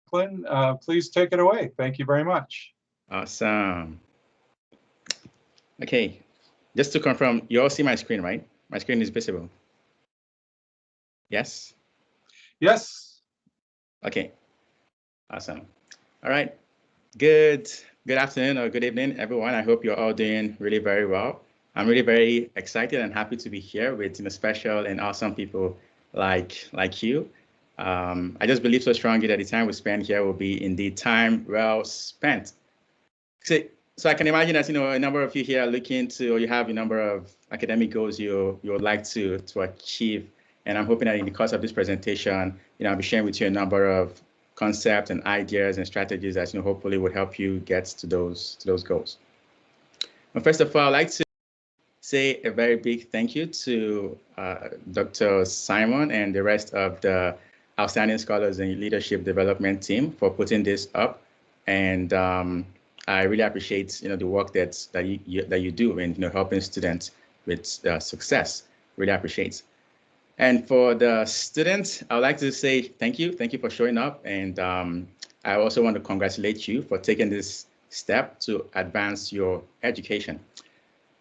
Franklin, please take it away. Thank you very much. Awesome. Okay, just to confirm, you all see my screen, right? My screen is visible. Yes? Yes. Okay, awesome. All right, good afternoon or good evening, everyone. I hope you're all doing really very well. I'm really very excited and happy to be here with special and awesome people like you. I just believe so strongly that the time we spend here will be indeed time well spent. So I can imagine that a number of you here are looking to, or you have a number of academic goals you would like to achieve, and I'm hoping that in the course of this presentation, I'll be sharing with you a number of concepts and ideas and strategies that hopefully would help you get to those goals. And first of all, I'd like to say a very big thank you to Dr. Simon and the rest of the outstanding scholars and leadership development team for putting this up, and I really appreciate the work that you do in helping students with success. Really appreciate. And for the students, I would like to say thank you for showing up, and I also want to congratulate you for taking this step to advance your education.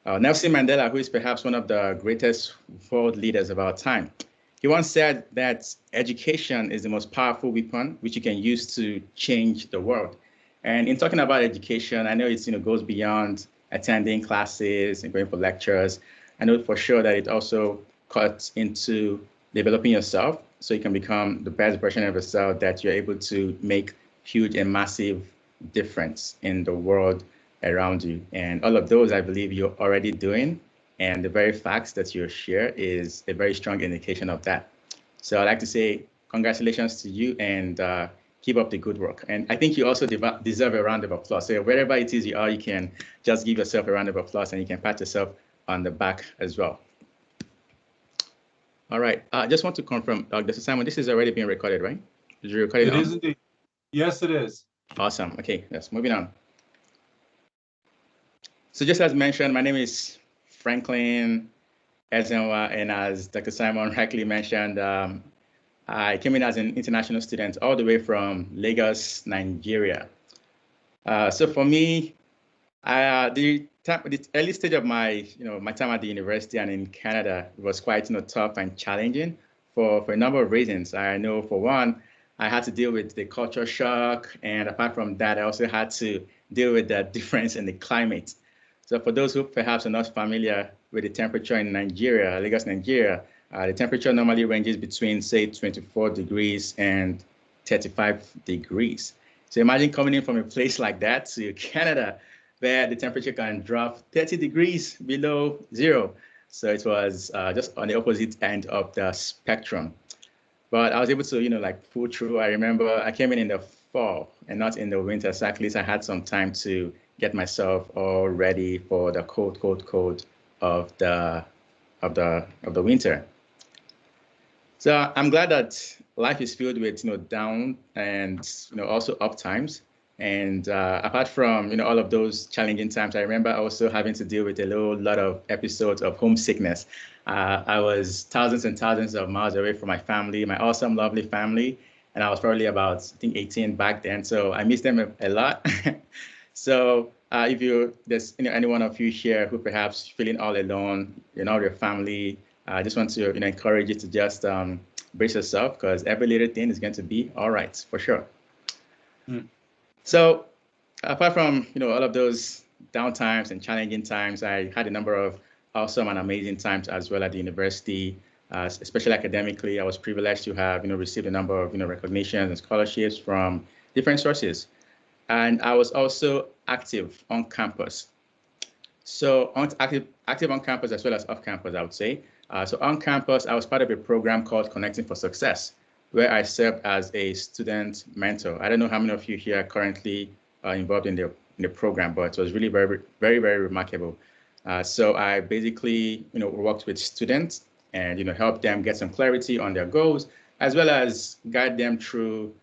Nelson Mandela, who is perhaps one of the greatest world leaders of our time, he once said that education is the most powerful weapon which you can use to change the world. And in talking about education, I know it goes beyond attending classes and going for lectures. I know for sure that it also cuts into developing yourself so you can become the best version of yourself, that you're able to make huge and massive difference in the world around you. And all of those, I believe you're already doing. And the very facts that you share is a very strong indication of that. So I'd like to say congratulations to you, and keep up the good work. And I think you also deserve a round of applause. So wherever it is you are, you can just give yourself a round of applause, and you can pat yourself on the back as well. All right, I just want to confirm, Dr. Simon, this is already being recorded, right? Did you record it? It is indeed. Yes, it is. Awesome. Okay, yes, moving on. So just as mentioned, my name is Franklin Ezenwa, and as Dr. Simon rightly mentioned, I came in as an international student all the way from Lagos, Nigeria. So for me, the early stage of my time at the university and in Canada was quite tough and challenging for a number of reasons. I know for one, I had to deal with the culture shock, and apart from that, I also had to deal with the difference in the climate. So for those who perhaps are not familiar with the temperature in Nigeria, Lagos, Nigeria, the temperature normally ranges between, say, 24 degrees and 35 degrees. So imagine coming in from a place like that to Canada, where the temperature can drop 30 degrees below zero. So it was just on the opposite end of the spectrum. But I was able to, pull through. I remember I came in the fall and not in the winter, so at least I had some time to get myself all ready for the cold of the winter. So I'm glad that life is filled with down and also up times. And apart from all of those challenging times, I remember also having to deal with a lot of episodes of homesickness. I was thousands and thousands of miles away from my family, my awesome, lovely family, and I was probably about, I think, 18 back then. So I miss them a lot. So if there's any one of you here who perhaps feeling all alone, all your family, I just want to encourage you to just brace yourself, because every little thing is going to be all right, for sure. So apart from all of those downtimes and challenging times, I had a number of awesome and amazing times as well at the university, especially academically. I was privileged to have received a number of recognitions and scholarships from different sources. And I was also active on campus. So active on campus as well as off campus, I would say. So on campus, I was part of a program called Connecting for Success, where I served as a student mentor. I don't know how many of you here are currently involved in the program, but it was really very, very, very remarkable. So I basically worked with students and helped them get some clarity on their goals, as well as guide them through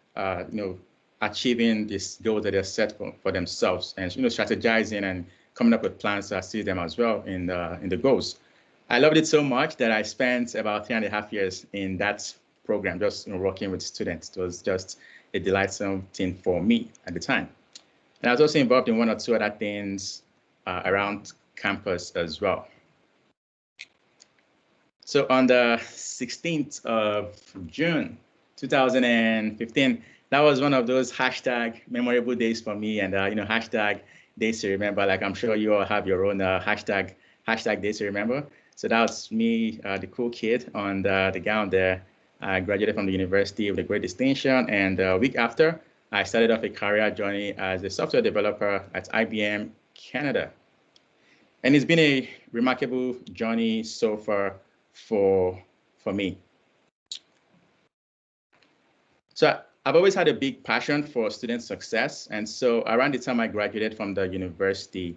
achieving these goals that they're set for themselves, and strategizing and coming up with plans to assist them as well in the goals. I loved it so much that I spent about 3.5 years in that program, just working with students. It was just a delightsome thing for me at the time. And I was also involved in one or two other things around campus as well. So on the 16th of June, 2015, that was one of those hashtag memorable days for me, and hashtag days to remember. Like, I'm sure you all have your own hashtag days to remember. So that was me, the cool kid on the gown there. I graduated from the university with a great distinction, and a week after, I started off a career journey as a software developer at IBM Canada. And it's been a remarkable journey so far for me. So I've always had a big passion for student success. And so around the time I graduated from the university,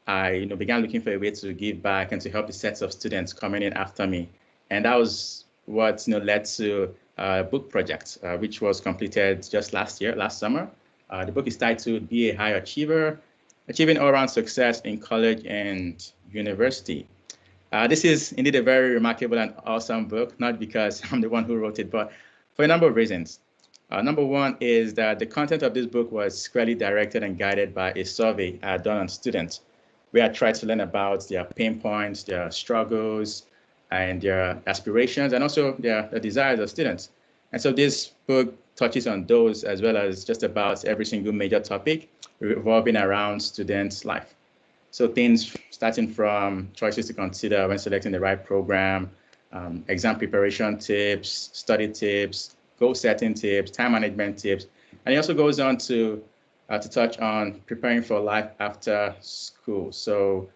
I began looking for a way to give back and to help the sets of students coming in after me. And that was what led to a book project, which was completed just last summer. The book is titled Be a High Achiever, Achieving All-Round Success in College and University. This is indeed a very remarkable and awesome book, not because I'm the one who wrote it, but for a number of reasons. Number one is that the content of this book was squarely directed and guided by a survey done on students, where I tried to learn about their pain points, their struggles, and their aspirations, and also the desires of students. And so this book touches on those as well as just about every single major topic revolving around students' life. So things starting from choices to consider when selecting the right program, exam preparation tips, study tips, goal setting tips, time management tips. And he also goes on to touch on preparing for life after school. So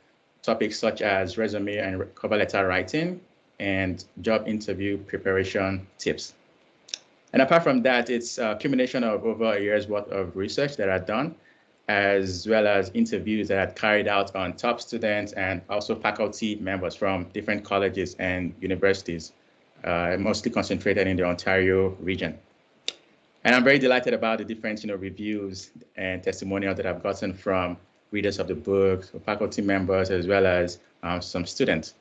topics such as resume and cover letter writing and job interview preparation tips. And apart from that, it's a accumulation of over a year's worth of research that I've done, as well as interviews that I've carried out on top students and also faculty members from different colleges and universities, mostly concentrated in the Ontario region. And I'm very delighted about the different reviews and testimonials that I've gotten from readers of the book, faculty members, as well as some students.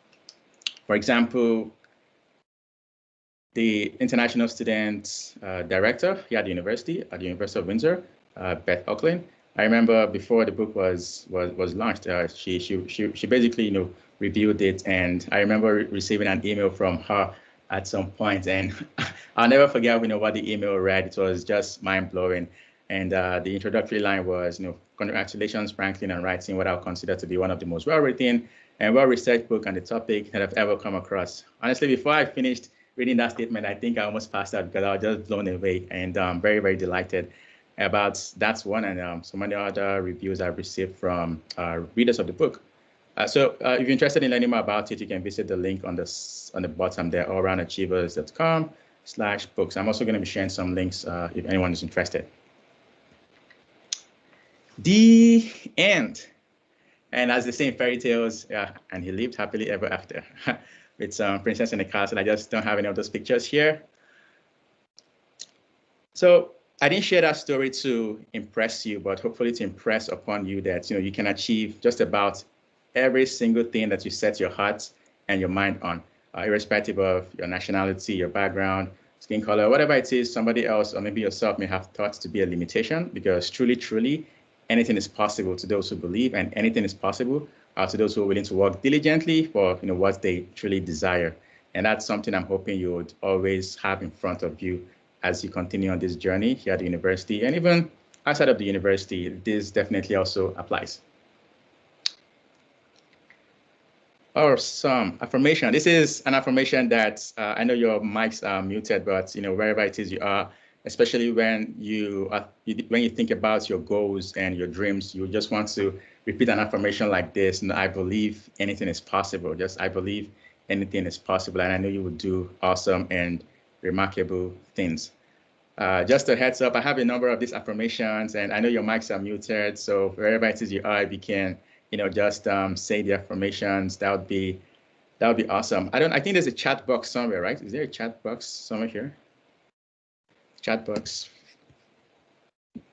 For example, the International Student Director here at the University of Windsor, Beth Auckland. I remember before the book was launched, she basically reviewed it, and I remember receiving an email from her at some point, and I'll never forget what the email read. It was just mind blowing, and the introductory line was, congratulations, Franklin, on writing what I'll consider to be one of the most well-written and well-researched book on the topic that I've ever come across. Honestly, before I finished reading that statement, I think I almost passed out because I was just blown away, and I'm very, very delighted about that one and so many other reviews I've received from readers of the book. So if you're interested in learning more about it, you can visit the link on the bottom there, allroundachievers.com/books. I'm also going to be sharing some links if anyone is interested. The end. And as they say in fairy tales, and he lived happily ever after. With Princess in the Castle. I just don't have any of those pictures here. So I didn't share that story to impress you, but hopefully to impress upon you that you can achieve just about every single thing that you set your heart and your mind on, irrespective of your nationality, your background, skin color, whatever it is. Somebody else or maybe yourself may have thought to be a limitation, because truly, anything is possible to those who believe, and anything is possible to those who are willing to work diligently for what they truly desire. And that's something I'm hoping you would always have in front of you as you continue on this journey here at the university, and even outside of the university. This definitely also applies. Awesome. Affirmation. This is an affirmation that I know your mics are muted, but wherever it is you are, especially when you think about your goals and your dreams, you just want to repeat an affirmation like this. And I believe anything is possible. Just I believe anything is possible, and I know you will do awesome and remarkable things. Just a heads up, I have a number of these affirmations, and I know your mics are muted, so wherever it is you are, if you can, just say the affirmations, that would be awesome. I think there's a chat box somewhere, right? Is there a chat box somewhere here? Chat box.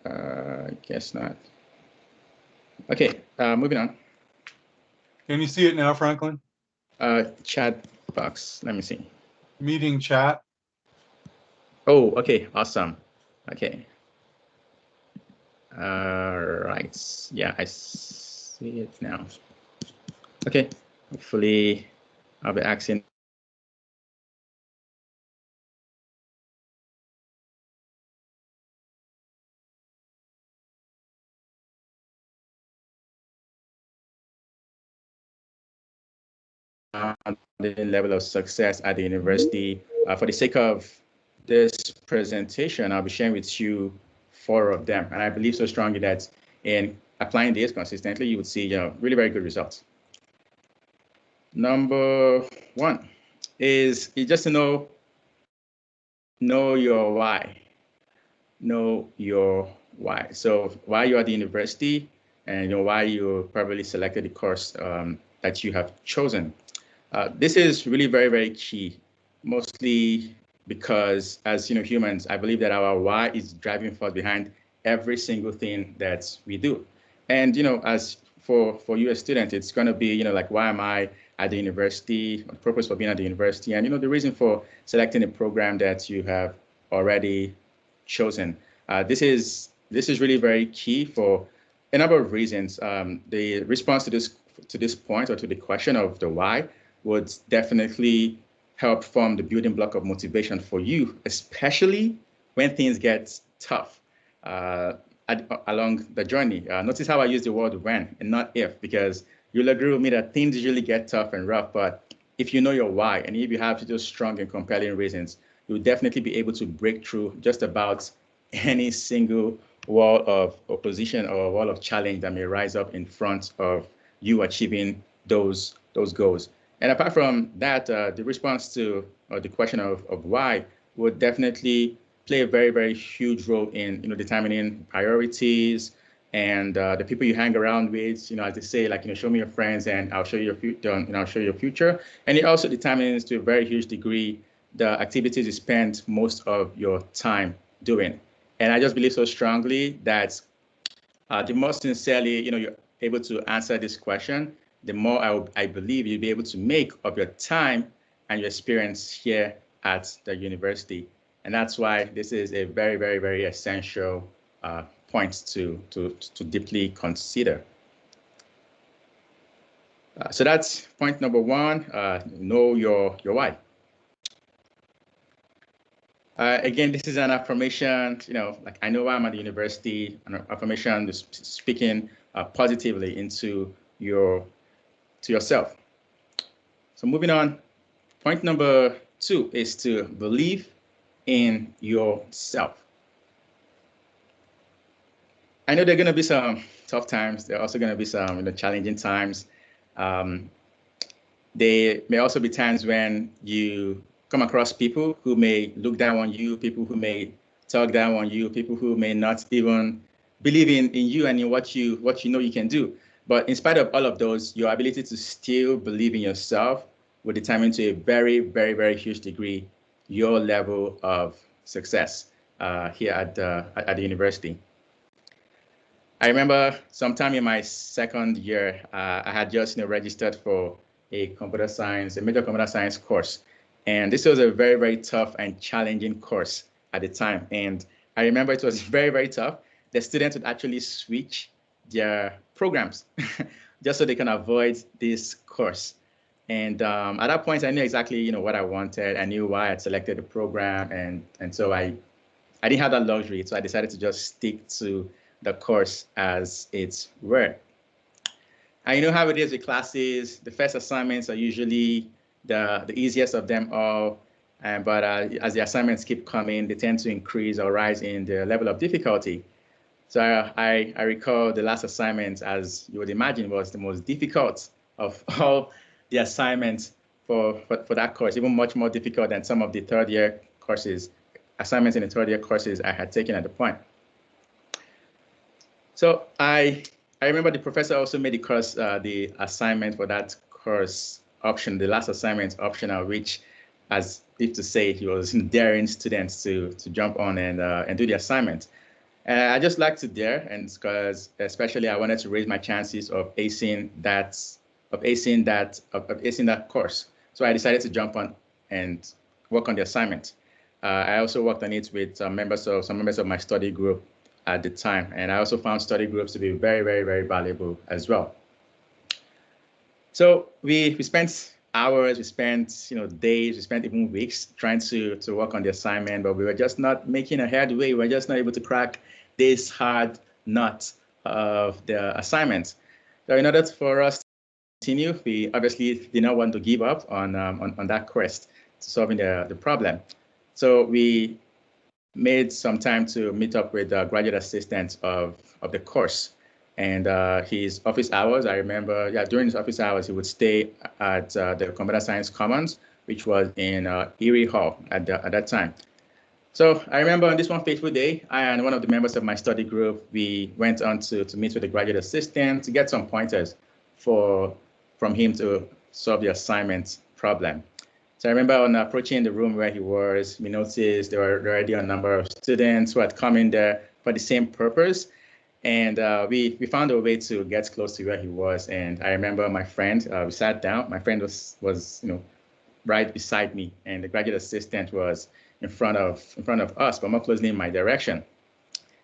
Guess not. Okay, moving on. Can you see it now, Franklin? Chat box. Let me see. Meeting chat. Oh, okay, awesome. Okay. Right. Yeah, I see it now. Okay. Hopefully, I'll be asking the level of success at the university. For the sake of this presentation, I'll be sharing with you four of them. And I believe so strongly that in applying this consistently, you would see really very good results. Number one is just to know your why. Know your why. So why you're at the university and why you probably selected the course that you have chosen. This is really very, very key, mostly because as humans, I believe that our why is driving force behind every single thing that we do. And as for you as student, it's going to be like, why am I at the university, the purpose for being at the university, and the reason for selecting a program that you have already chosen. This is really very key for a number of reasons. The response to this point, or to the question of the why, would definitely help form the building block of motivation for you, especially when things get tough along the journey. Notice how I use the word when and not if, because you'll agree with me that things usually get tough and rough. But if you know your why, and if you have those strong and compelling reasons, you'll definitely be able to break through just about any single wall of opposition or wall of challenge that may rise up in front of you achieving those goals. And apart from that, the response to the question of why would definitely play a very, very huge role in determining priorities and the people you hang around with. As they say, like, show me your friends and I'll show you your future. I'll show you your future. And it also determines to a very huge degree the activities you spend most of your time doing. And I just believe so strongly that the more sincerely you're able to answer this question, the more I believe you'll be able to make of your time and your experience here at the university. And that's why this is a very, very, very essential point to deeply consider. So that's point number one, know your why. Again, this is an affirmation, like, I know why I'm at the university, an affirmation speaking positively into yourself. So moving on, point number two is to believe in yourself. I know there are going to be some tough times. There are also going to be some challenging times. There may also be times when you come across people who may look down on you, people who may talk down on you, people who may not even believe in you and in what you know you can do. But in spite of all of those, your ability to still believe in yourself will determine to a very, very, very huge degree your level of success here at the university. I remember sometime in my second year, I had just registered for a major computer science course. And this was a very, very tough and challenging course at the time. And I remember it was very, very tough. The students would actually switch their programs just so they can avoid this course. And at that point, I knew exactly what I wanted. I knew why I had selected the program, and so I didn't have that luxury. So I decided to just stick to the course as it's were. And you know how it is with classes. The first assignments are usually the easiest of them all. But as the assignments keep coming, they tend to increase or rise in the level of difficulty. So I recall the last assignment, as you would imagine, was the most difficult of all the assignments for that course, even much more difficult than some of the third year courses, assignments in the third year courses I had taken at the point. So I remember the professor also made the assignment for that course option, the last assignment optional, which, as if to say, he was daring students to jump on and do the assignment. And I just like to dare, and because especially I wanted to raise my chances of acing that course. So I decided to jump on and work on the assignment. I also worked on it with some members of my study group at the time, and I also found study groups to be very, very, very valuable as well. So we spent hours, we spent days, we spent even weeks trying to work on the assignment, but we were just not making a headway. We were just not able to crack this hard nut of the assignment. So in order for us to continue, we obviously did not want to give up on that quest to solving the problem. So we made some time to meet up with the graduate assistant of the course. And his office hours, I remember, during his office hours, he would stay at the Computer Science Commons, which was in Erie Hall at that time. So I remember on this one fateful day, I and one of the members of my study group, we went on to meet with the graduate assistant to get some pointers from him to solve the assignment problem. So I remember on approaching the room where he was, we noticed there were already a number of students who had come in there for the same purpose. And we found a way to get close to where he was. And I remember my friend, we sat down, my friend was right beside me, and the graduate assistant was in front of us, but more closely in my direction.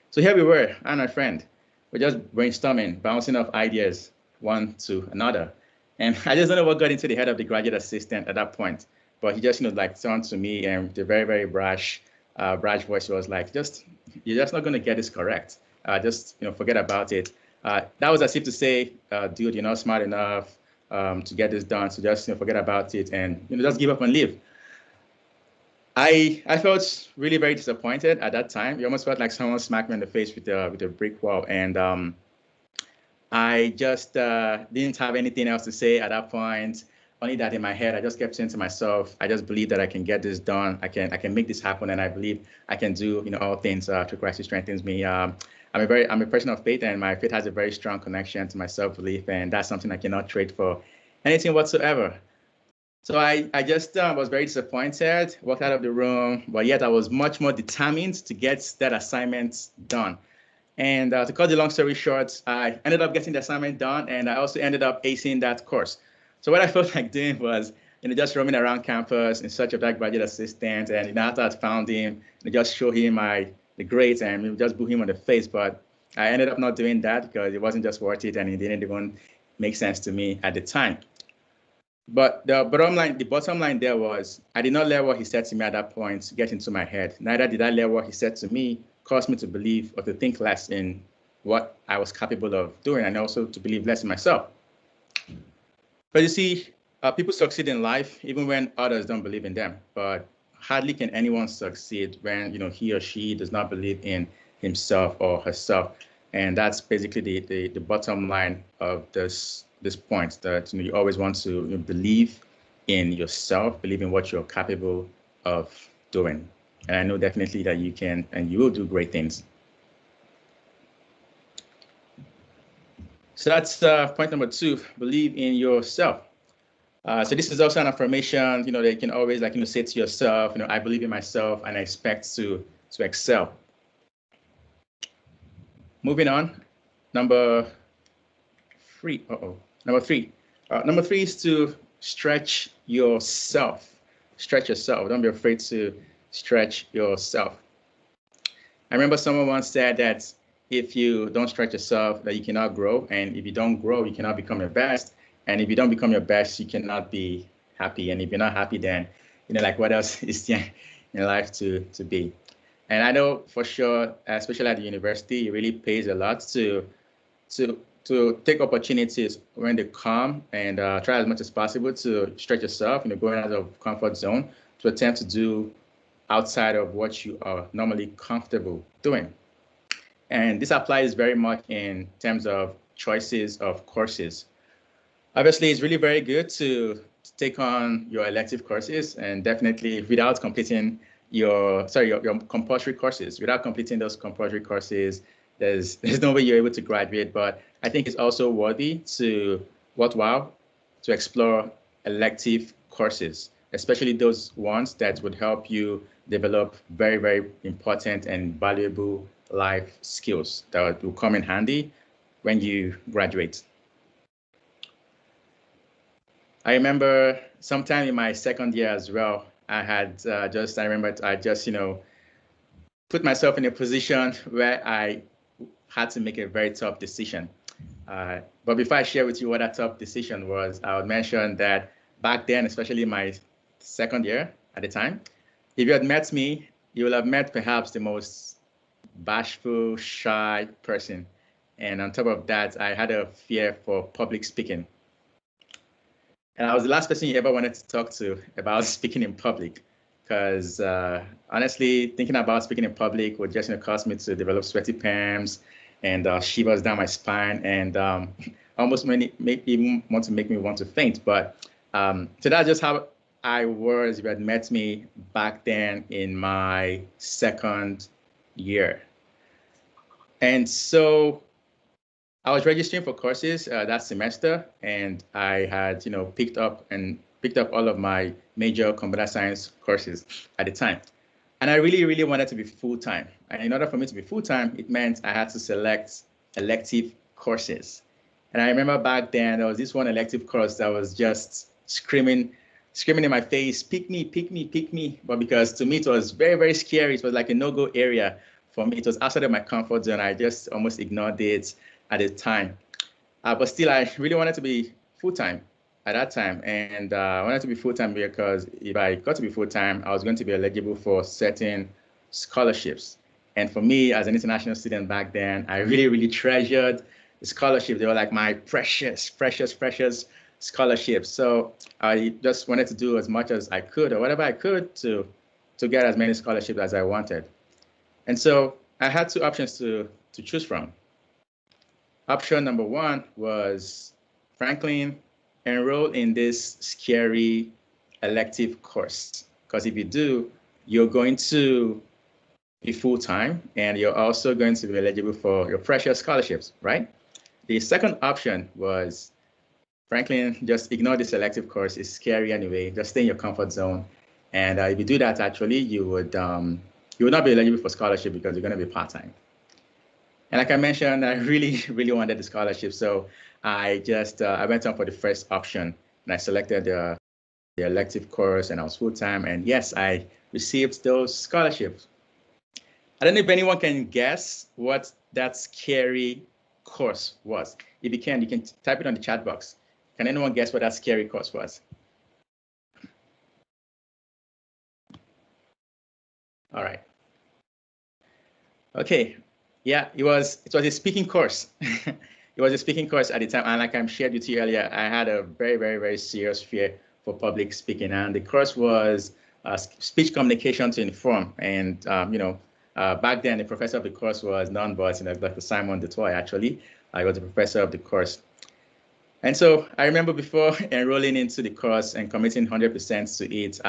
So here we were, I and my friend, we're just brainstorming, bouncing off ideas one to another. And I just don't know what got into the head of the graduate assistant at that point, but he just turned to me and with a very, very brash voice, he was like, you're just not going to get this correct. Just forget about it. That was as if to say, dude, you're not smart enough to get this done, so just forget about it and just give up and leave. I felt really very disappointed at that time. It almost felt like someone smacked me in the face with a brick wall, and I just didn't have anything else to say at that point. Only that in my head, I just kept saying to myself, I just believe that I can get this done. I can make this happen, and I believe I can do all things through Christ who strengthens me. I'm a person of faith, and my faith has a very strong connection to my self-belief, and that's something I cannot trade for anything whatsoever. So I just was very disappointed, walked out of the room, but yet I was much more determined to get that assignment done. And to cut the long story short, I ended up getting the assignment done, and I also ended up acing that course. So what I felt like doing was just roaming around campus in search of that graduate assistant, and after I found him, just show him the grades and just boo him on the face. But I ended up not doing that because it wasn't just worth it, and it didn't even make sense to me at the time. But the bottom line there was, I did not let what he said to me at that point get into my head. Neither did I let what he said to me cause me to believe or to think less in what I was capable of doing, and also to believe less in myself. But you see, people succeed in life even when others don't believe in them. But hardly can anyone succeed when he or she does not believe in himself or herself. And that's basically the bottom line of this point, that you always want to believe in yourself, believe in what you're capable of doing. And I know definitely that you can and you will do great things. So that's point number 2, believe in yourself. So this is also an affirmation, that you can always say to yourself, I believe in myself and I expect to excel. Moving on, number 3. Number 3. Number 3 is to stretch yourself. Stretch yourself. Don't be afraid to stretch yourself. I remember someone once said that if you don't stretch yourself, that you cannot grow. And if you don't grow, you cannot become your best. And if you don't become your best, you cannot be happy. And if you're not happy, then, what else is there in life to be? And I know for sure, especially at the university, it really pays a lot to take opportunities when they come and try as much as possible to stretch yourself, going out of comfort zone to attempt to do outside of what you are normally comfortable doing. And this applies very much in terms of choices of courses. Obviously, it's really very good to take on your elective courses, and definitely without completing your compulsory courses. Without completing those compulsory courses, there's no way you're able to graduate. But I think it's also worthwhile to explore elective courses, especially those ones that would help you develop very, very important and valuable life skills that will come in handy when you graduate. I remember sometime in my second year as well, I remember I just, put myself in a position where I had to make a very tough decision. But before I share with you what that tough decision was, I would mention that back then, especially my second year at the time, if you had met me, you will have met perhaps the most bashful, shy person. And on top of that, I had a fear for public speaking. And I was the last person you ever wanted to talk to about speaking in public, because honestly, thinking about speaking in public would just cause me to develop sweaty palms and shivers down my spine, and almost even want to make me want to faint. But so that's just how I was if you had met me back then in my second year. And so I was registering for courses that semester, and I had, picked up all of my major computer science courses at the time. And I really, really wanted to be full-time. And in order for me to be full-time, it meant I had to select elective courses. And I remember back then, there was this one elective course that was just screaming in my face, pick me, pick me, pick me. But because to me, it was very, very scary. It was like a no-go area for me. It was outside of my comfort zone. I just almost ignored it at the time. But still, I really wanted to be full-time at that time. And I wanted to be full-time because if I got to be full-time, I was going to be eligible for certain scholarships. And for me, as an international student back then, I really, really treasured the scholarships. They were like my precious, precious, precious scholarships. So I just wanted to do as much as I could, or whatever I could, to get as many scholarships as I wanted. And so I had two options to choose from. Option number one was, Franklin, enroll in this scary elective course. Because if you do, you're going to be full-time, and you're also going to be eligible for your precious scholarships, right? The second option was, Franklin, just ignore this elective course. It's scary anyway. Just stay in your comfort zone. And if you do that, actually, you would not be eligible for scholarship because you're going to be part-time. And like I mentioned, I really, really wanted the scholarship. So I just, I went on for the first option, and I selected the elective course, and I was full-time. And yes, I received those scholarships. I don't know if anyone can guess what that scary course was. If you can type it on the chat box. Can anyone guess what that scary course was? All right. Okay. Yeah, it was a speaking course. It was a speaking course at the time. And like I shared with you earlier, I had a very, very, very serious fear for public speaking. And the course was speech communication to inform. And, back then, the professor of the course was none but Dr. Simon DeToy, actually. I was the professor of the course. And so I remember before enrolling into the course and committing 100% to it,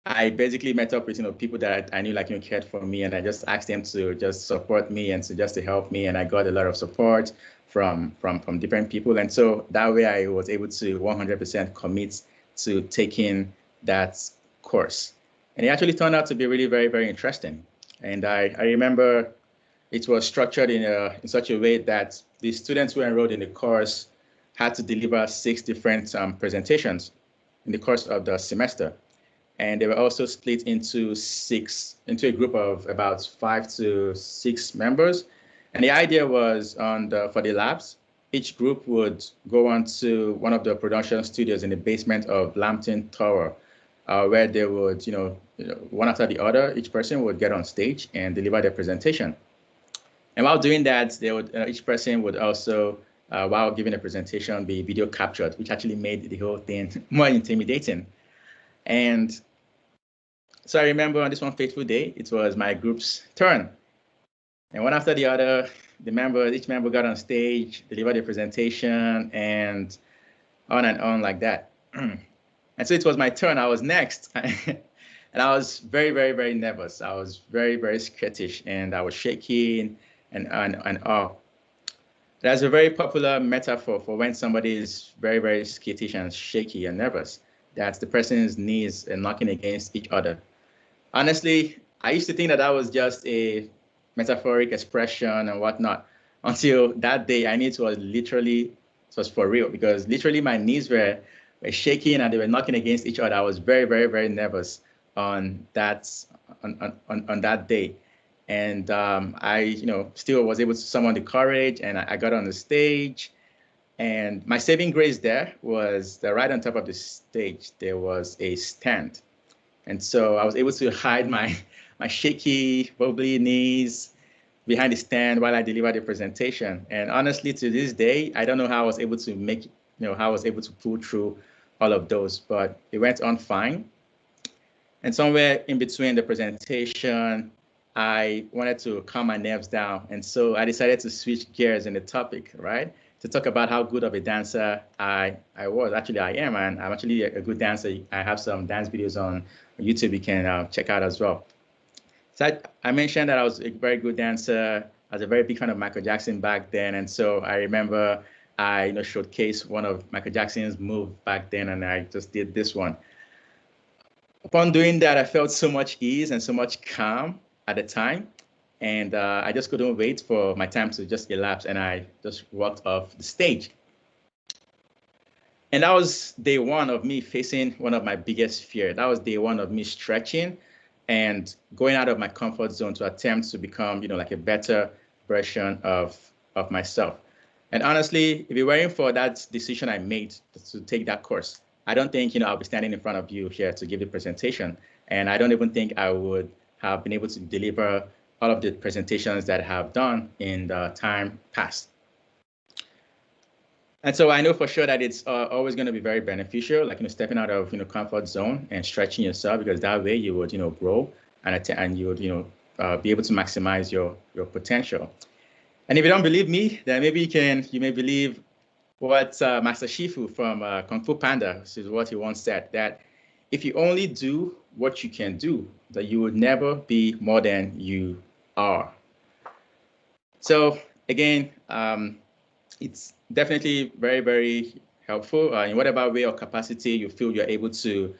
I basically met up with people that I knew cared for me, and I just asked them to just support me and to help me, and I got a lot of support from different people, and so that way I was able to 100% commit to taking that course, and it actually turned out to be really very, very interesting. And I remember it was structured in such a way that the students who enrolled in the course had to deliver 6 different presentations in the course of the semester. And they were also split into a group of about 5 to 6 members. And the idea was for the labs, each group would go on to one of the production studios in the basement of Lambton Tower, where they would, one after the other, each person would get on stage and deliver their presentation. And while doing that, they would each person would also, while giving a presentation, be video captured, which actually made the whole thing more intimidating. And so I remember on this one fateful day, it was my group's turn. And one after the other, each member got on stage, delivered a presentation, and on like that. And so it was my turn. I was next. And I was very, very, very nervous. I was very, very skittish, and I was shaking and all. That's a very popular metaphor for when somebody is very, very skittish and shaky and nervous. That's the person's knees and knocking against each other. Honestly, I used to think that was just a metaphoric expression and whatnot, until that day I knew it was for real, because literally my knees were were shaking and they were knocking against each other. I was very, very, very nervous on that on that day. And I, still was able to summon the courage, and I got on the stage. And my saving grace there was that right on top of the stage, there was a stand. And so I was able to hide my shaky, wobbly knees behind the stand while I delivered the presentation. And honestly, to this day, I don't know how I was able to how I was able to pull through all of those, but it went on fine. And somewhere in between the presentation, I wanted to calm my nerves down. And so I decided to switch gears in the topic, right? To talk about how good of a dancer I was. Actually, I am, and I'm actually a good dancer. I have some dance videos on YouTube you can check out as well. So I mentioned that I was a very good dancer. I was a very big fan of Michael Jackson back then. And so I remember I showcased one of Michael Jackson's moves back then, and I just did this one. Upon doing that, I felt so much ease and so much calm at the time. And I just couldn't wait for my time to just elapse, and I just walked off the stage. And that was day one of me facing one of my biggest fears. That was day one of me stretching and going out of my comfort zone to attempt to become, like a better version of myself. And honestly, if it weren't for that decision I made to take that course, I don't think, I'll be standing in front of you here to give the presentation. And I don't even think I would have been able to deliver all of the presentations that I have done in the time past. And so I know for sure that it's always going to be very beneficial, like stepping out of comfort zone and stretching yourself, because that way you would grow and you would be able to maximize your potential. And if you don't believe me, then maybe you may believe what Master Shifu from Kung Fu Panda, this is what he once said, that if you only do what you can do, that you would never be more than you are. So again, it's definitely very, very helpful in whatever way or capacity you feel you're able to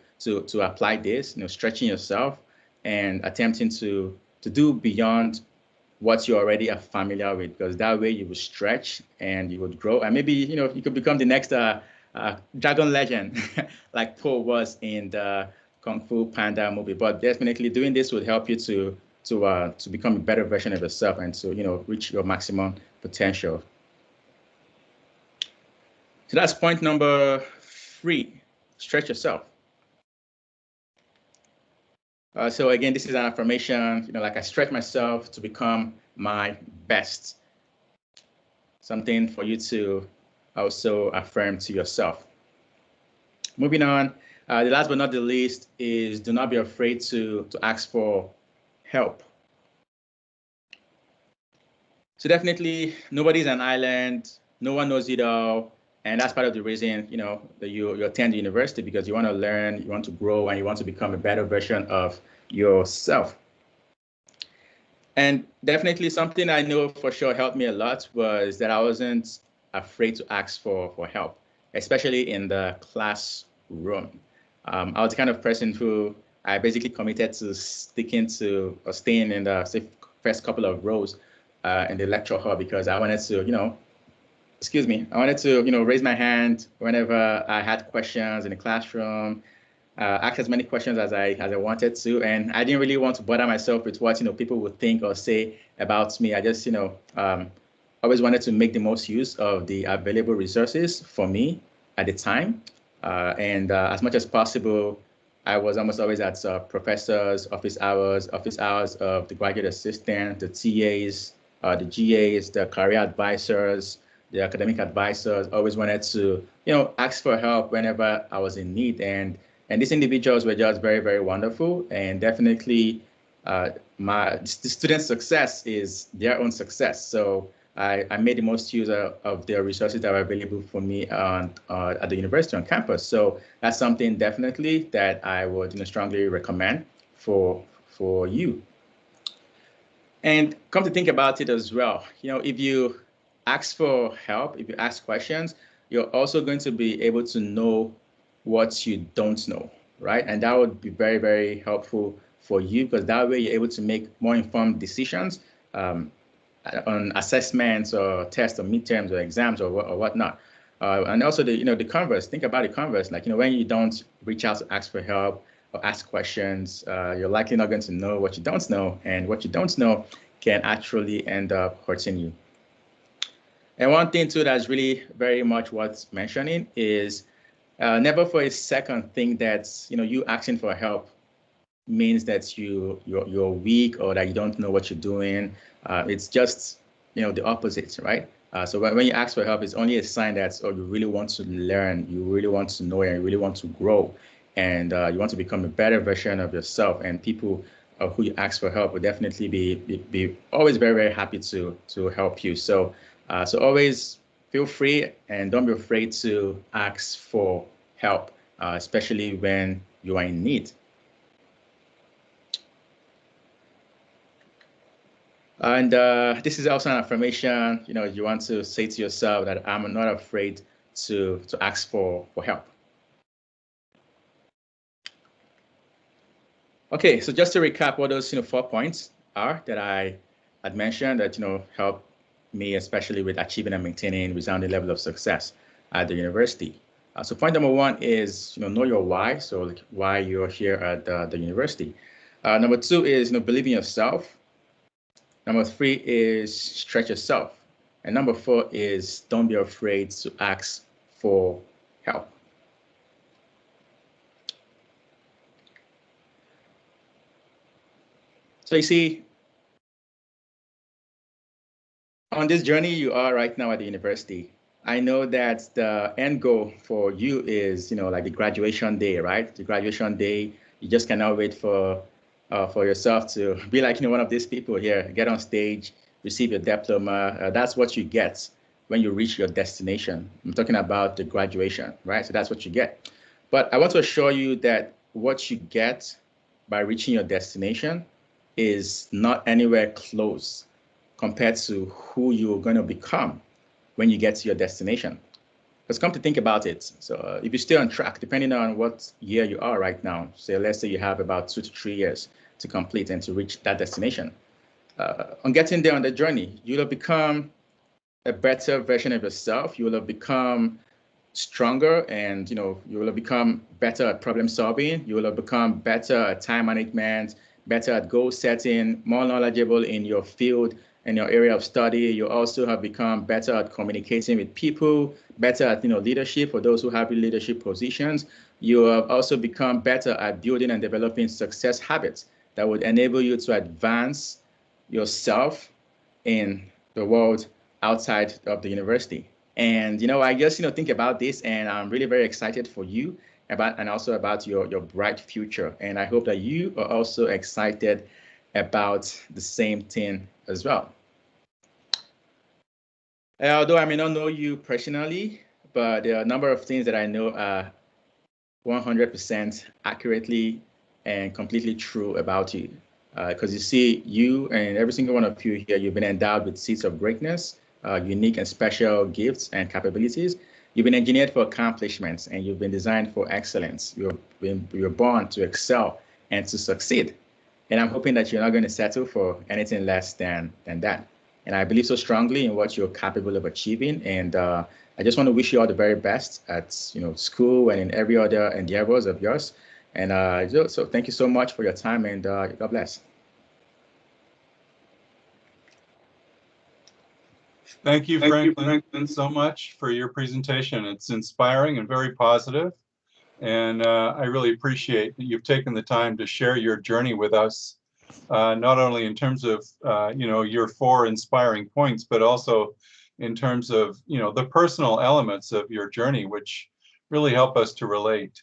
apply this, stretching yourself and attempting to do beyond what you already are familiar with, because that way you will stretch and you would grow, and maybe you could become the next dragon legend like Po was in the Kung Fu Panda movie. But definitely doing this would help you to become a better version of yourself and to reach your maximum potential. So that's point number 3, stretch yourself. So again, this is an affirmation, like I stretch myself to become my best. Something for you to also affirm to yourself. Moving on, the last but not the least is do not be afraid to ask for help. So definitely nobody's an island, no one knows it all. And that's part of the reason, that you attend the university, because you want to learn, you want to grow, and you want to become a better version of yourself. And definitely something I know for sure helped me a lot was that I wasn't afraid to ask for help, especially in the classroom. I was the kind of person who I basically committed to sticking to or staying in the first couple of rows in the lecture hall, because I wanted to, I wanted to, raise my hand whenever I had questions in the classroom, ask as many questions as I wanted to, and I didn't really want to bother myself with what people would think or say about me. I just always wanted to make the most use of the available resources for me at the time, and as much as possible, I was almost always at professors' office hours of the graduate assistant, the TAs, the GAs, the career advisors, the academic advisors. Always wanted to ask for help whenever I was in need, and these individuals were just very, very wonderful. And definitely the student's success is their own success. So I made the most use of the resources that were available for me at the university on campus. So that's something definitely that I would strongly recommend for you. And come to think about it as well, if you ask for help, if you ask questions, you're also going to be able to know what you don't know, right? And that would be very, very helpful for you, because that way you're able to make more informed decisions on assessments or tests or midterms or exams or whatnot. And also the converse. Think about the converse. Like, when you don't reach out to ask for help or ask questions, you're likely not going to know what you don't know, and what you don't know can actually end up hurting you. And one thing too that's really very much worth mentioning is never for a second think that you asking for help means that you're weak or that you don't know what you're doing. It's just the opposite, right? So when you ask for help, it's only a sign that you really want to learn, you really want to know, and you really want to grow, and you want to become a better version of yourself. And people who you ask for help will definitely be always very, very happy to help you. So always feel free and don't be afraid to ask for help, especially when you are in need. And this is also an affirmation, you want to say to yourself that I'm not afraid to ask for help. Okay, so just to recap what those 4 points are that I had mentioned that help me especially with achieving and maintaining resounding level of success at the university. So point number 1 is know your why, so like why you're here at the university. Number 2 is believe in yourself. Number 3 is stretch yourself. And number 4 is don't be afraid to ask for help. So you see, on this journey you are right now at the university, I know that the end goal for you is, like the graduation day, right? The graduation day, you just cannot wait for yourself to be like, one of these people here, get on stage, receive your diploma. That's what you get when you reach your destination. I'm talking about the graduation, right? So that's what you get. But I want to assure you that what you get by reaching your destination is not anywhere close compared to who you're going to become when you get to your destination. Because come to think about it, so if you stay on track, depending on what year you are right now, say let's say you have about 2 to 3 years to complete and to reach that destination. On getting there on the journey, you'll have become a better version of yourself. You will have become stronger, and you will have become better at problem solving. You will have become better at time management, better at goal setting, more knowledgeable in your field and your area of study. You also have become better at communicating with people, better at leadership for those who have leadership positions. You have also become better at building and developing success habits that would enable you to advance yourself in the world outside of the university. And I just think about this, and I'm really very excited for you and also about your bright future. And I hope that you are also excited about the same thing as well. Although I may not know you personally, but there are a number of things that I know are 100% accurately and completely true about you. Because you see, you and every single one of you here, you've been endowed with seeds of greatness, unique and special gifts and capabilities. You've been engineered for accomplishments, and you've been designed for excellence. You're born to excel and to succeed. And I'm hoping that you're not going to settle for anything less than that. And I believe so strongly in what you're capable of achieving. And I just want to wish you all the very best at school and in every other endeavors of yours. And so thank you so much for your time, and God bless. Thank you, Franklin, so much for your presentation. It's inspiring and very positive. And I really appreciate that you've taken the time to share your journey with us, not only in terms of, your 4 inspiring points, but also in terms of, the personal elements of your journey, which really help us to relate.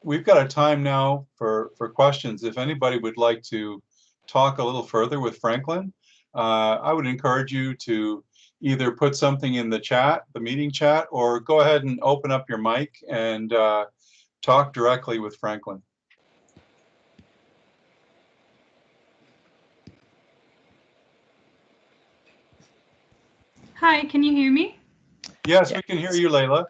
We've got a time now for questions. If anybody would like to talk a little further with Franklin, I would encourage you to either put something in the chat, the meeting chat, or go ahead and open up your mic and talk directly with Franklin. Hi, can you hear me? Yes, we can hear you, Layla.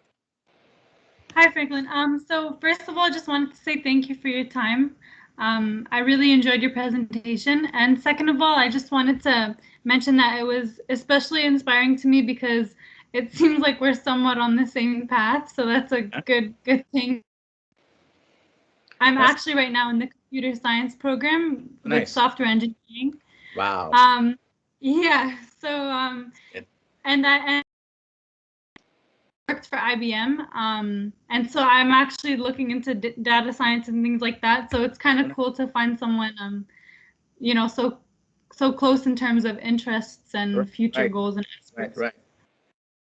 Hi, Franklin. So first of all, I just wanted to say thank you for your time. I really enjoyed your presentation. And second of all, I just wanted to mention that it was especially inspiring to me because it seems like we're somewhat on the same path, so that's a good thing. I'm actually right now in the computer science program with software engineering. Wow. Yeah. So and I worked for IBM, and so I'm actually looking into data science and things like that. So it's kind of cool to find someone, you know, so close in terms of interests and future goals and aspirations. Right.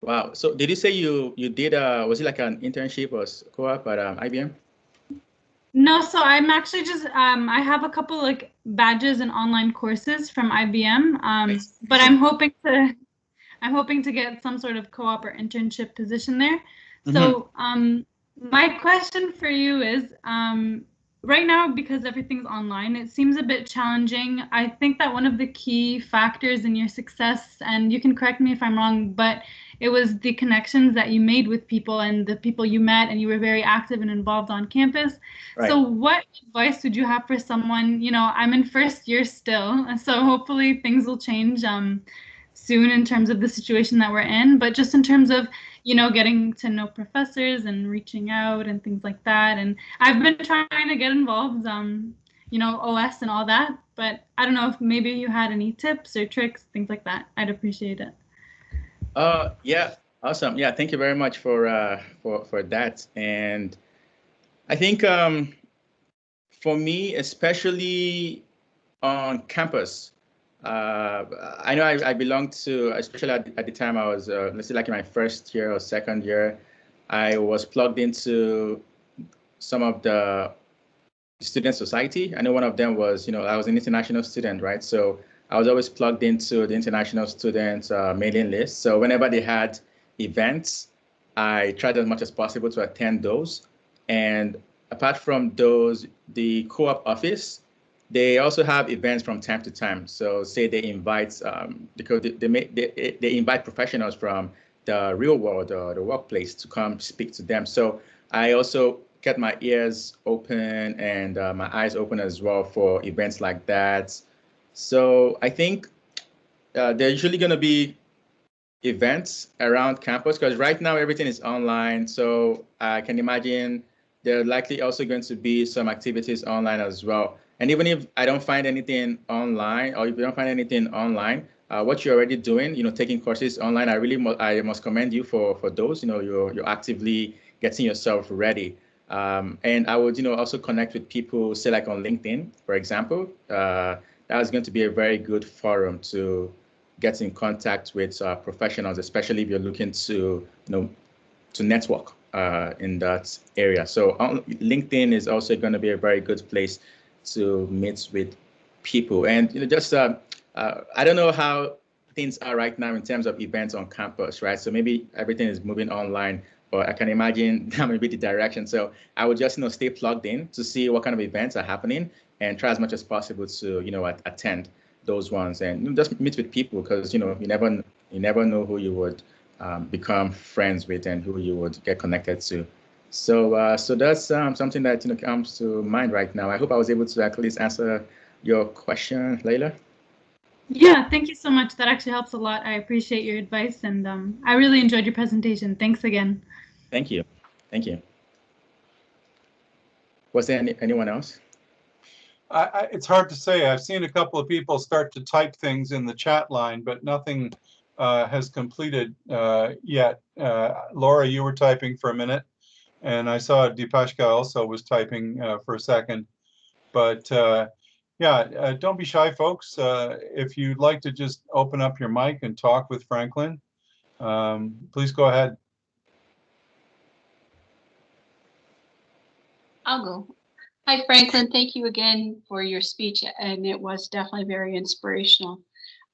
Wow. So did you say you did was it like an internship or co-op at IBM? No, so I'm actually just I have a couple like badges and online courses from IBM, but I'm hoping to get some sort of co-op or internship position there. So my question for you is, right now, because everything's online, it seems a bit challenging. I think that one of the key factors in your success, and you can correct me if I'm wrong, but it was the connections that you made with people and the people you met, and you were very active and involved on campus. Right. So what advice would you have for someone, you know, I'm in first year still, so hopefully things will change soon in terms of the situation that we're in, but just in terms of, you know, getting to know professors and reaching out and things like that. And I've been trying to get involved, you know, OS and all that, but I don't know if maybe you had any tips or tricks, things like that. I'd appreciate it. Yeah, awesome. Yeah, thank you very much for that. And I think for me, especially on campus, I know I belonged to, especially at the time I was, let's say like in my first year or second year, I was plugged into some of the student society. I know one of them was, you know, I was an international student, right? So I was always plugged into the international students mailing list. So whenever they had events, I tried as much as possible to attend those. And apart from those, the co-op office, they also have events from time to time. So say they invite, because they invite professionals from the real world or the workplace to come speak to them. So I also kept my ears open and my eyes open as well for events like that. So I think there are usually going to be events around campus because right now everything is online. So I can imagine there are likely also going to be some activities online as well. And even if I don't find anything online, or if you don't find anything online, what you're already doing, you know, taking courses online, I must commend you for those. You know, you're actively getting yourself ready. And I would, you know, also connect with people, say like on LinkedIn, for example. That is going to be a very good forum to get in contact with professionals, especially if you're looking to, you know, to network in that area. So LinkedIn is also going to be a very good place to meet with people. And, you know, just I don't know how things are right now in terms of events on campus, right? So maybe everything is moving online, but I can imagine that may be the direction. So I would just, you know, stay plugged in to see what kind of events are happening and try as much as possible to, you know, attend those ones and just meet with people because, you know, you never know who you would become friends with and who you would get connected to. So so that's something that, you know, comes to mind right now. I hope I was able to at least answer your question, Layla. Yeah, thank you so much. That actually helps a lot. I appreciate your advice, and I really enjoyed your presentation. Thanks again. Thank you. Thank you. Was there anyone else? It's hard to say. I've seen a couple of people start to type things in the chat line, but nothing has completed yet. Laura, you were typing for a minute, and I saw Deepashka also was typing for a second. But yeah, don't be shy, folks. If you'd like to just open up your mic and talk with Franklin, please go ahead. I'll go. Hi, Franklin. Thank you again for your speech, and it was definitely very inspirational.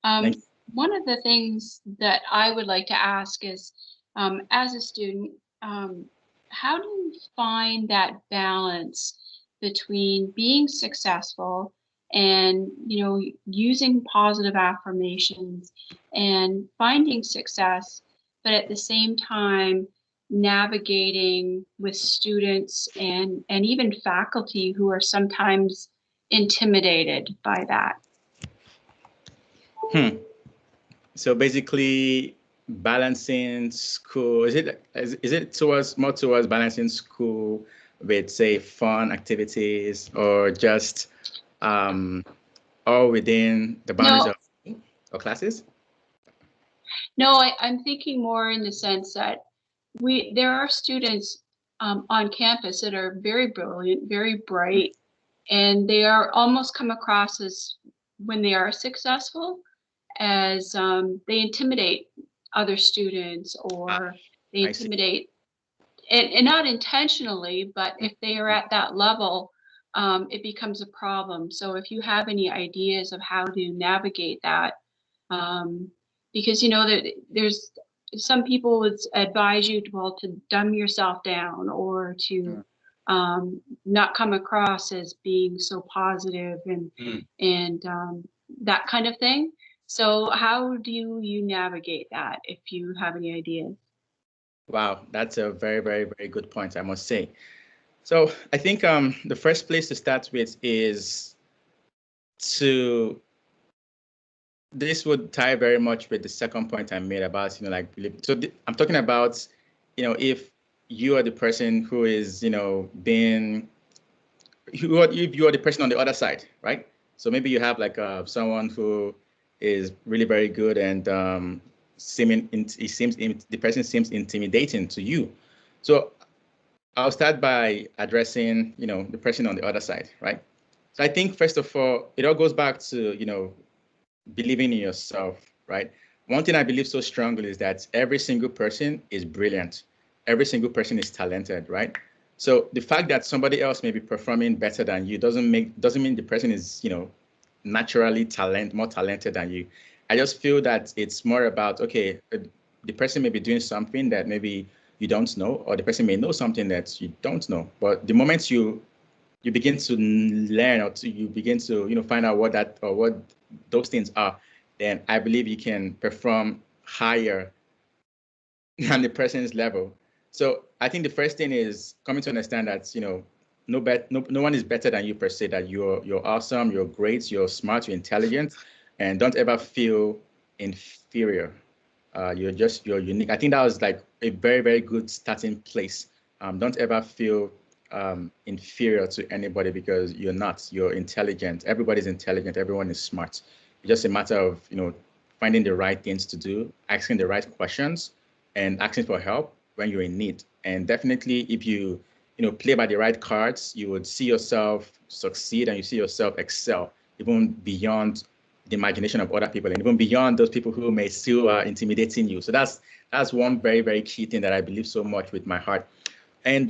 One of the things that I would like to ask is, as a student, how do you find that balance between being successful and, you know, using positive affirmations and finding success, but at the same time navigating with students and even faculty who are sometimes intimidated by that? So basically balancing school? Is it more towards balancing school with, say, fun activities, or just all within the boundaries of classes? No, I'm thinking more in the sense that there are students on campus that are very brilliant, very bright, and they are almost come across as, when they are successful, as they intimidate other students, or they intimidate, and not intentionally, but if they are at that level, it becomes a problem. So if you have any ideas of how to navigate that, because you know that there's some people would advise you to dumb yourself down, or to not come across as being so positive, and that kind of thing. So how do you navigate that, if you have any ideas? Wow, that's a very, very, very good point, I must say. So I think the first place to start with is this would tie very much with the second point I made about, I'm talking about, if you are the person who is, if you are the person on the other side, right? So maybe you have like someone who is really very good, and the person seems intimidating to you. So I'll start by addressing, the person on the other side, right? So I think first of all, it all goes back to, believing in yourself, right? One thing I believe so strongly is that every single person is brilliant. Every single person is talented, right? So the fact that somebody else may be performing better than you doesn't mean the person is, naturally more talented than you. I just feel that it's more about, okay, the person may be doing something that maybe you don't know, or the person may know something that you don't know. But the moment you begin to learn, or you begin to find out what those things are, then I believe you can perform higher than the person's level. So I think the first thing is coming to understand that no one is better than you per se. That you're awesome, you're great, you're smart, you're intelligent, and don't ever feel inferior. You're unique. I think that was like a very, very good starting place. Don't ever feel inferior to anybody, because you're not. You're intelligent. Everybody's intelligent. Everyone is smart. It's just a matter of finding the right things to do, asking the right questions, and asking for help when you're in need. And definitely, if you play by the right cards, you would see yourself succeed, and you see yourself excel, even beyond the imagination of other people, and even beyond those people who may still intimidating you. So that's one very, very key thing that I believe so much with my heart. And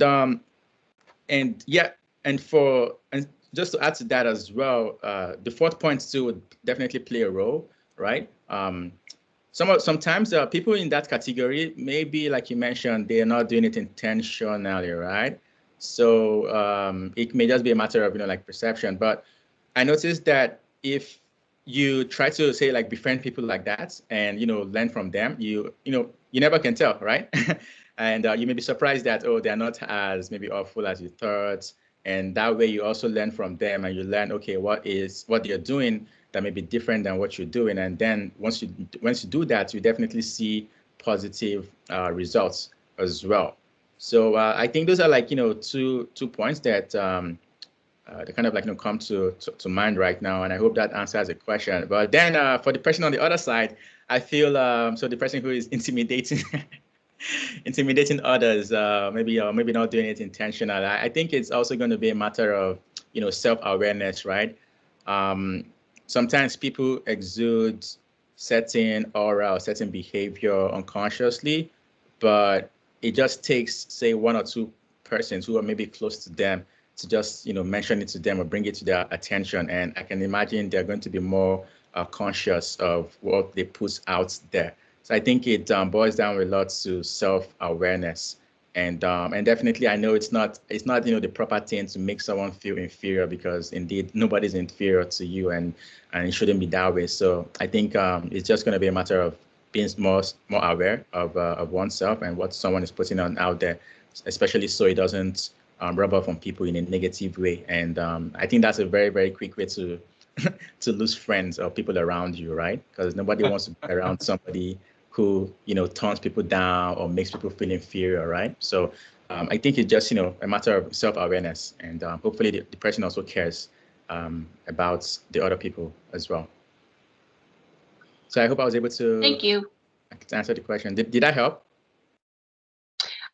just to add to that as well, the fourth point too would definitely play a role, right? Sometimes people in that category, maybe like you mentioned, they are not doing it intentionally, right? So it may just be a matter of like perception. But I noticed that if you try to say like befriend people like that, and learn from them, you never can tell, right? And you may be surprised that, oh, they're not as maybe awful as you thought. And that way you also learn from them, and you learn, okay, what they're doing that may be different than what you're doing. And then once you do that, you definitely see positive results as well. So I think those are like, two points that they kind of like come to mind right now. And I hope that answers the question. But then for the person on the other side, I feel so the person who is intimidating others, maybe not doing it intentionally. I think it's also going to be a matter of self-awareness, right? Sometimes people exude certain aura or certain behavior unconsciously, but it just takes, say, one or two persons who are maybe close to them to just mention it to them or bring it to their attention, and I can imagine they're going to be more conscious of what they put out there. So I think it boils down a lot to self-awareness, and definitely I know it's not the proper thing to make someone feel inferior, because indeed nobody's inferior to you, and it shouldn't be that way. So I think it's just going to be a matter of being more aware of oneself and what someone is putting out there, especially so it doesn't rub off on people in a negative way. And I think that's a very, very quick way to lose friends or people around you, right? Because nobody wants to be around somebody who, turns people down or makes people feel inferior, right? So I think it's just, a matter of self-awareness, and hopefully the person also cares about the other people as well. So I hope I was able to Thank you. answer the question. Did I help?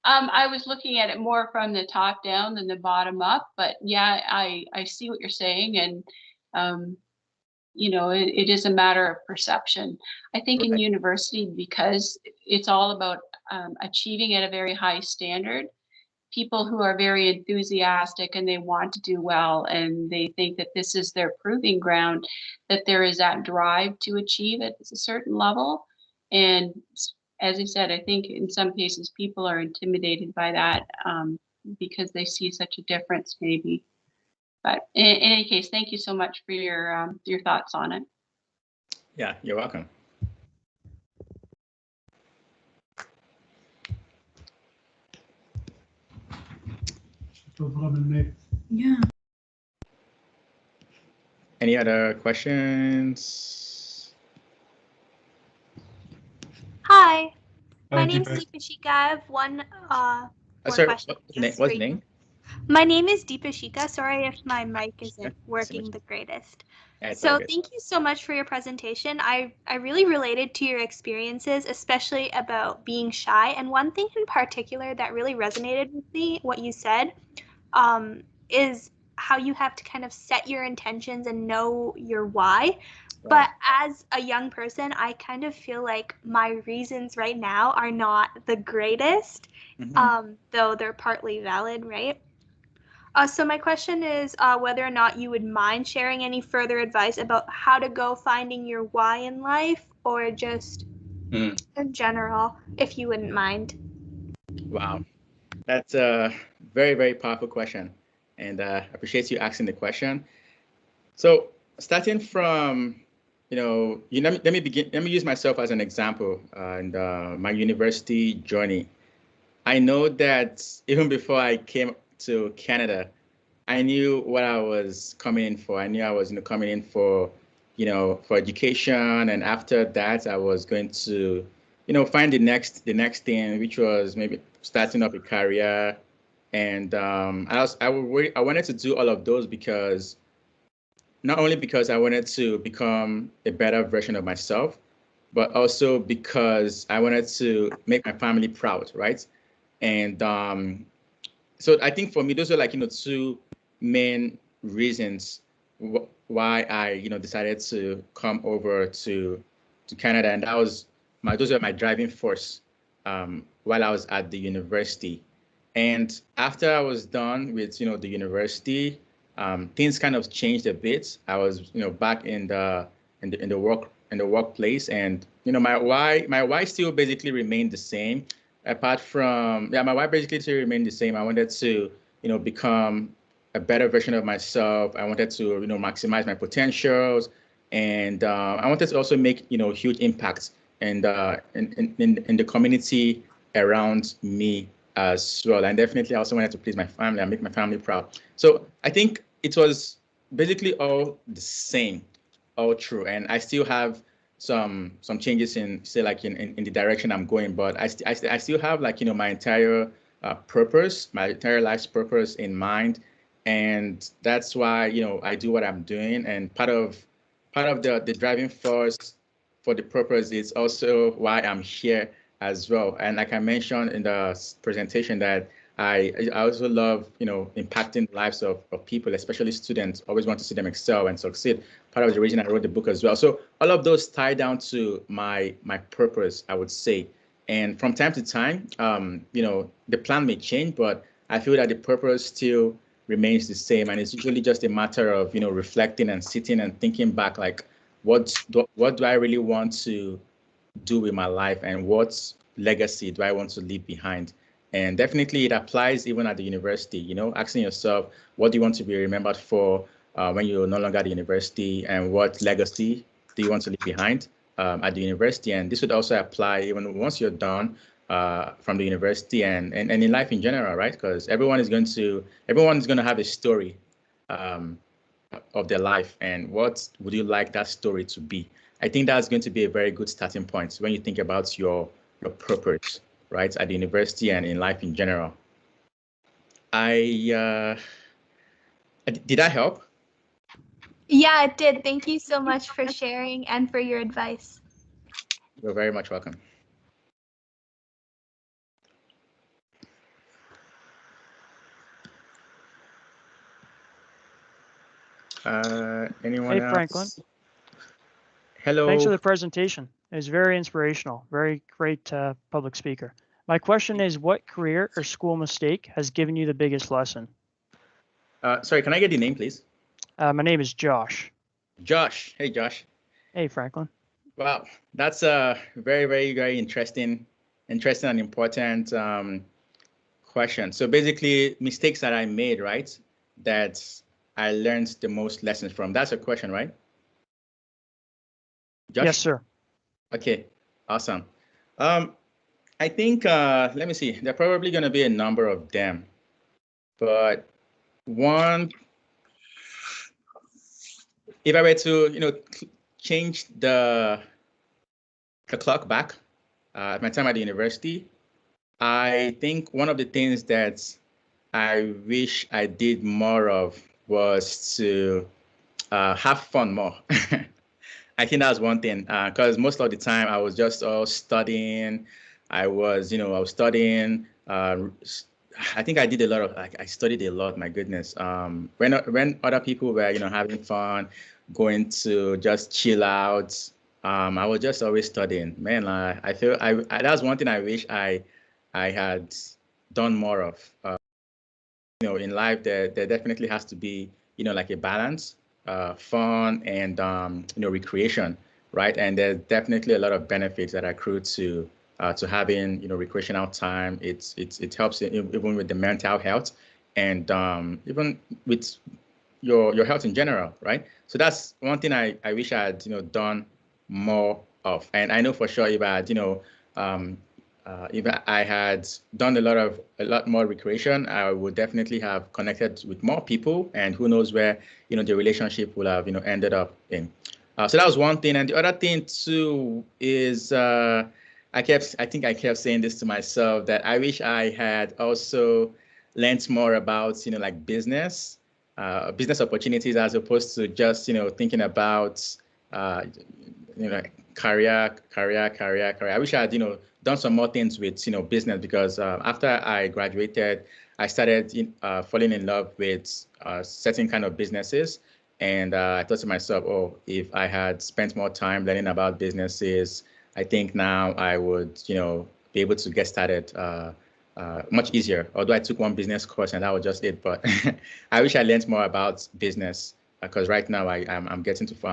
I was looking at it more from the top down than the bottom up, but yeah, I see what you're saying, and it is a matter of perception. I think in university, because it's all about achieving at a very high standard, people who are very enthusiastic and they want to do well and they think that this is their proving ground, that there is that drive to achieve at a certain level. And as I said, I think in some cases people are intimidated by that because they see such a difference maybe. But in any case, thank you so much for your thoughts on it. Yeah, you're welcome. Yeah. Any other questions? Hi, my Hi, name's Deepa. Deepashika. I have one more Sorry, question. what's the name? My name is Deepashika. Sorry if my mic isn't Yeah, working the greatest. Yeah, it's So all good. thank you so much for your presentation. I really related to your experiences, especially about being shy. And one thing in particular that really resonated with me, what you said, is how you have to kind of set your intentions and know your why. But as a young person, I kind of feel like my reasons right now are not the greatest, though they're partly valid, right? So my question is whether or not you would mind sharing any further advice about how to go finding your why in life, or just in general, if you wouldn't mind. Wow, that's a very, very powerful question, and I appreciate you asking the question. So starting from, let me begin. Let me use myself as an example and my university journey. I know that even before I came to Canada, I knew what I was coming in for. I knew I was coming in for, for education, and after that, I was going to, find the next thing, which was maybe starting up a career. And I wanted to do all of those because not only because I wanted to become a better version of myself, but also because I wanted to make my family proud, right? And so I think for me, those are like, two main reasons why I, decided to come over to Canada. And those were my driving force while I was at the university. And after I was done with, the university, things kind of changed a bit. I was, back in the workplace, and my why still basically remained the same. Apart from my why basically still remained the same. I wanted to become a better version of myself. I wanted to maximize my potentials, and I wanted to also make huge impacts in the community around me as well. And definitely I also wanted to please my family and make my family proud. So I think it was basically all the same, all true. And I still have some changes in, say, like in the direction I'm going, but I still have, like, my entire purpose, my entire life's purpose in mind. And that's why, I do what I'm doing. And part of the driving force for the purpose is also why I'm here as well. And like I mentioned in the presentation, that I also love, impacting the lives of people, especially students. Always want to see them excel and succeed. Part of the reason I wrote the book as well. So all of those tie down to my purpose, I would say. And from time to time, the plan may change, but I feel that the purpose still remains the same. And it's usually just a matter of, reflecting and sitting and thinking back, like, what do I really want to do with my life, and what legacy do I want to leave behind? And definitely it applies even at the university, asking yourself, what do you want to be remembered for when you're no longer at the university, and what legacy do you want to leave behind at the university? And this would also apply even once you're done from the university, and in life in general, right? Because everyone is going to have a story of their life, and what would you like that story to be? I think that's going to be a very good starting point when you think about your purpose, right, at the university and in life in general. Did I help? Yeah, it did. Thank you so much for sharing and for your advice. You're very much welcome. Anyone Hey, else? Franklin. Hello. Thanks for the presentation. It was very inspirational. Very great public speaker. My question is, what career or school mistake has given you the biggest lesson? Sorry, can I get the name, please? My name is Josh. Josh. Hey, Josh. Hey, Franklin. Wow, that's a very, very, very interesting and important question. So basically, mistakes that I made, right, that I learned the most lessons from. That's a question, right? Josh? Yes, sir. Okay, awesome. I think, let me see, there are probably going to be a number of them, but one, if I were to, change the clock back at my time at the university, I think one of the things that I wish I did more of was to have fun more. I think that's one thing, because most of the time I was just studying. I was studying. I think I did a lot of, I studied a lot, my goodness. When other people were, having fun, going to just chill out, I was just always studying. Man, I feel that's one thing I wish I had done more of. In life, there definitely has to be, like a balance, fun and, recreation, right? And there's definitely a lot of benefits that accrue to having, recreational time. It helps even with the mental health and even with your health in general, right? So that's one thing I wish I had, done more of. And I know for sure if I had, if I had done a lot more recreation, I would definitely have connected with more people, and who knows where the relationship will have ended up in. So that was one thing, and the other thing too is I think I kept saying this to myself, that I wish I had also learned more about like business opportunities, as opposed to just thinking about career. I wish I had done some more things with business, because after I graduated, I started falling in love with certain kind of businesses, and I thought to myself, oh, if I had spent more time learning about businesses, I think now I would be able to get started much easier. Although I took one business course and that was just it, but I wish I learned more about business, because right now I'm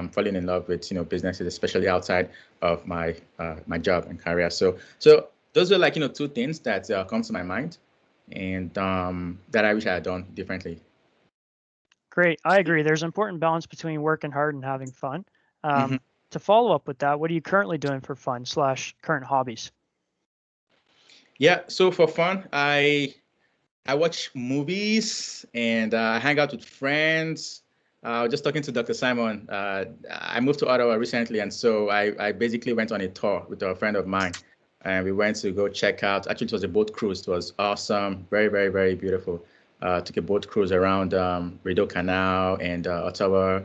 falling in love with businesses, especially outside of my my job and career. So those are like two things that come to my mind, and that I wish I had done differently. Great. I agree. There's an important balance between working hard and having fun. To follow up with that, what are you currently doing for fun / current hobbies? Yeah. So for fun, I watch movies and hang out with friends. Just talking to Dr. Simon, I moved to Ottawa recently, and so I basically went on a tour with a friend of mine, and we went to go check out. Actually, it was a boat cruise. It was awesome, very, very, very beautiful. Took a boat cruise around Rideau Canal and Ottawa,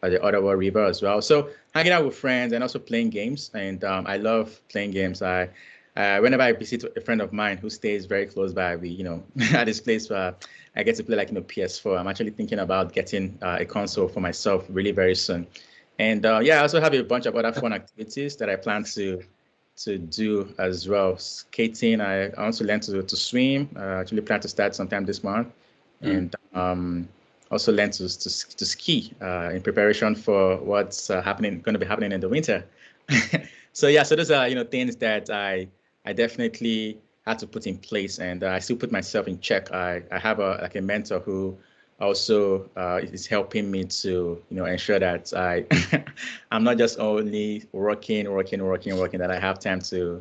the Ottawa River as well. So hanging out with friends and also playing games, and I love playing games. Whenever I visit a friend of mine who stays very close by, we, at this place where I get to play like, PS4. I'm actually thinking about getting a console for myself really very soon. And yeah, I also have a bunch of other fun activities that I plan to do as well. Skating, I also learned to swim. Actually plan to start sometime this month. And also learn to ski in preparation for what's going to be happening in the winter. So yeah, so those are things that I definitely had to put in place, and I still put myself in check. I have a mentor who also is helping me to ensure that I'm not just only working, that I have time to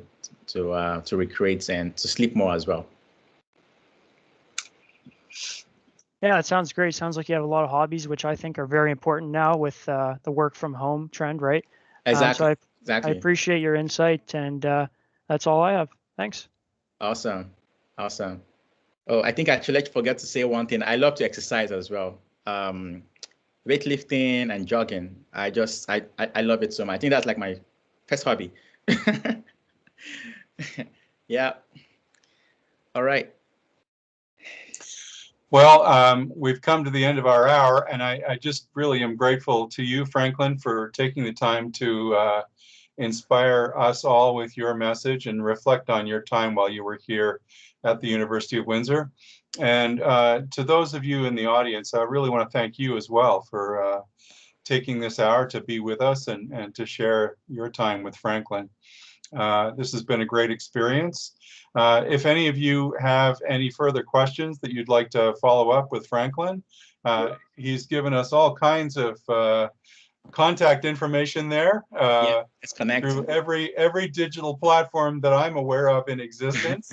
recreate and to sleep more as well. Yeah, it sounds great. Sounds like you have a lot of hobbies, which I think are very important now with the work from home trend, right? Exactly. So I Exactly. appreciate your insight, and that's all I have. Thanks. Awesome. Awesome. Oh, I think I actually forgot to say one thing. I love to exercise as well. Weightlifting and jogging. I love it so much. I think that's like my first hobby. Yeah. All right. Well, we've come to the end of our hour, and I just really am grateful to you, Franklin, for taking the time to inspire us all with your message and reflect on your time while you were here at the University of Windsor. And to those of you in the audience, I really want to thank you as well for taking this hour to be with us and to share your time with Franklin. This has been a great experience. If any of you have any further questions that you'd like to follow up with Franklin, he's given us all kinds of contact information there it's connected through every digital platform that I'm aware of in existence.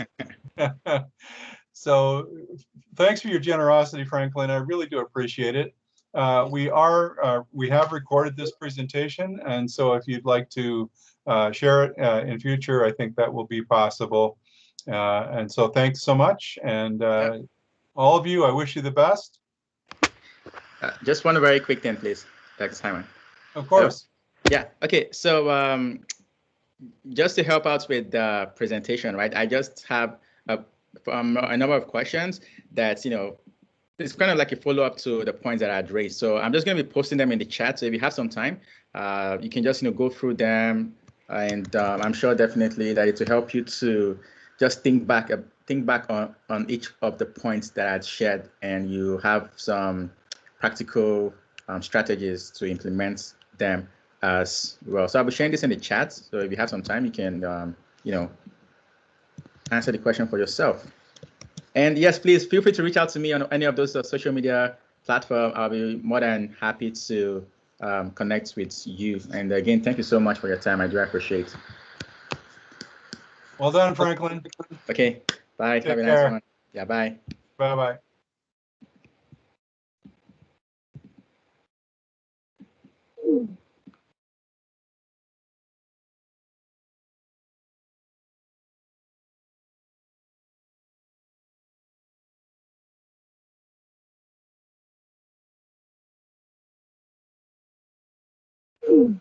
So thanks for your generosity, Franklin. I really do appreciate it. We have recorded this presentation, and so if you'd like to share it in future, I think that will be possible. And so thanks so much. And all of you, I wish you the best. Just one very quick thing, please, Dr. Simon. Of course. Yeah. Okay. So just to help out with the presentation, right? I just have a number of questions that, it's kind of like a follow-up to the points that I had raised. So I'm just going to be posting them in the chat. So if you have some time, you can just, go through them. And I'm sure definitely that it will help you to just think back on each of the points that I had shared, and you have some practical strategies to implement them as well. So I'll be sharing this in the chat. So if you have some time, you can, answer the question for yourself. And yes, please feel free to reach out to me on any of those social media platforms. I'll be more than happy to connect with you. And again, thank you so much for your time. I do appreciate it. Well done, Franklin. Okay, bye. Take Have a care. nice one. Yeah, bye. Bye-bye. Mm.